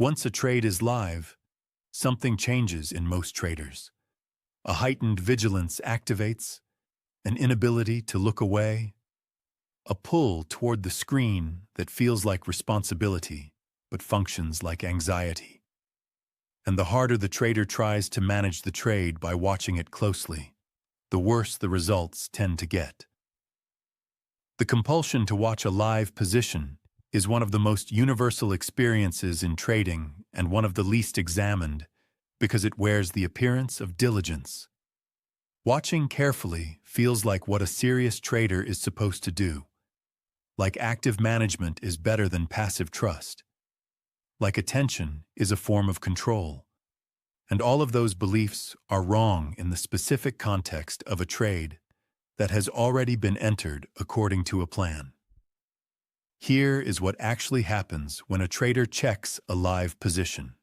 Once a trade is live, something changes in most traders. A heightened vigilance activates, an inability to look away, a pull toward the screen that feels like responsibility but functions like anxiety. And the harder the trader tries to manage the trade by watching it closely, the worse the results tend to get. The compulsion to watch a live position is one of the most universal experiences in trading and one of the least examined because it wears the appearance of diligence. Watching carefully feels like what a serious trader is supposed to do. Like active management is better than passive trust. Like attention is a form of control. And all of those beliefs are wrong in the specific context of a trade that has already been entered according to a plan. Here is what actually happens when a trader checks a live position.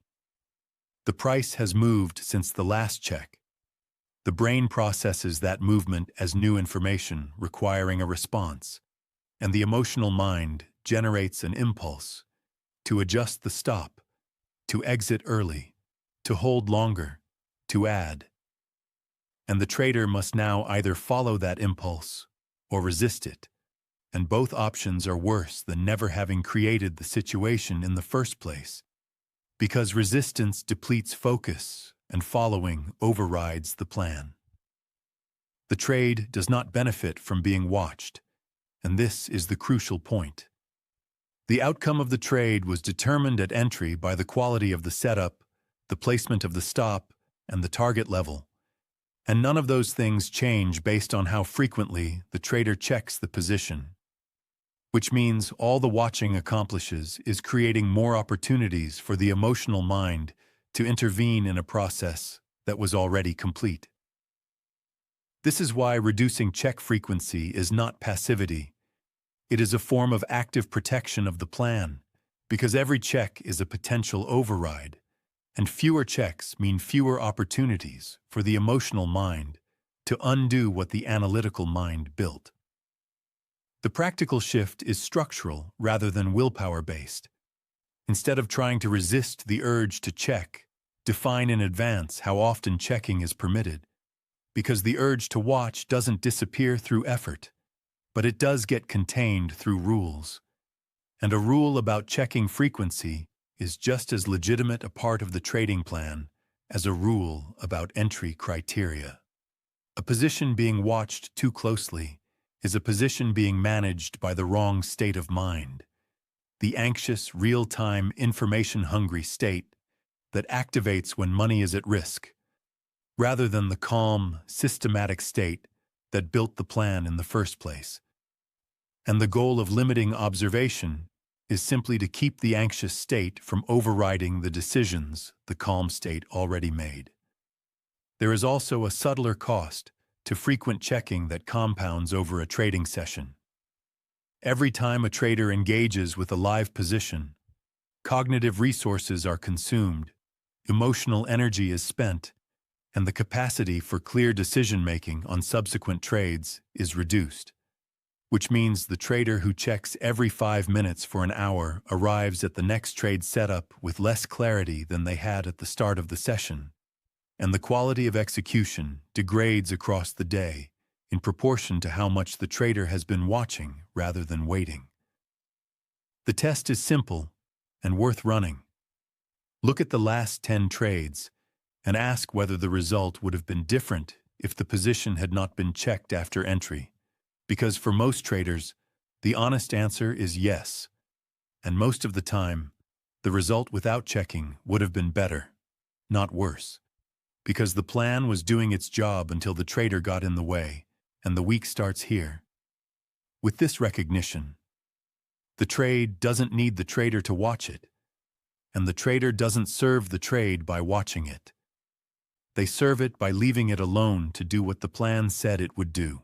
The price has moved since the last check. The brain processes that movement as new information requiring a response, and the emotional mind generates an impulse to adjust the stop, to exit early, to hold longer, to add. And the trader must now either follow that impulse or resist it, and both options are worse than never having created the situation in the first place, because resistance depletes focus and following overrides the plan. The trade does not benefit from being watched, and this is the crucial point. The outcome of the trade was determined at entry by the quality of the setup, the placement of the stop, and the target level. And none of those things change based on how frequently the trader checks the position. Which means all the watching accomplishes is creating more opportunities for the emotional mind to intervene in a process that was already complete. This is why reducing check frequency is not passivity. It is a form of active protection of the plan, because every check is a potential override. And fewer checks mean fewer opportunities for the emotional mind to undo what the analytical mind built. The practical shift is structural rather than willpower-based. Instead of trying to resist the urge to check, define in advance how often checking is permitted, because the urge to watch doesn't disappear through effort, but it does get contained through rules. And a rule about checking frequency is just as legitimate a part of the trading plan as a rule about entry criteria. A position being watched too closely is a position being managed by the wrong state of mind, the anxious, real-time, information-hungry state that activates when money is at risk, rather than the calm, systematic state that built the plan in the first place. And the goal of limiting observation is simply to keep the anxious state from overriding the decisions the calm state already made. There is also a subtler cost to frequent checking that compounds over a trading session. Every time a trader engages with a live position, cognitive resources are consumed, emotional energy is spent, and the capacity for clear decision-making on subsequent trades is reduced. Which means the trader who checks every 5 minutes for an hour arrives at the next trade setup with less clarity than they had at the start of the session, and the quality of execution degrades across the day in proportion to how much the trader has been watching rather than waiting. The test is simple and worth running. Look at the last 10 trades and ask whether the result would have been different if the position had not been checked after entry. Because for most traders, the honest answer is yes, and most of the time, the result without checking would have been better, not worse, because the plan was doing its job until the trader got in the way, and the week starts here. With this recognition, the trade doesn't need the trader to watch it, and the trader doesn't serve the trade by watching it. They serve it by leaving it alone to do what the plan said it would do.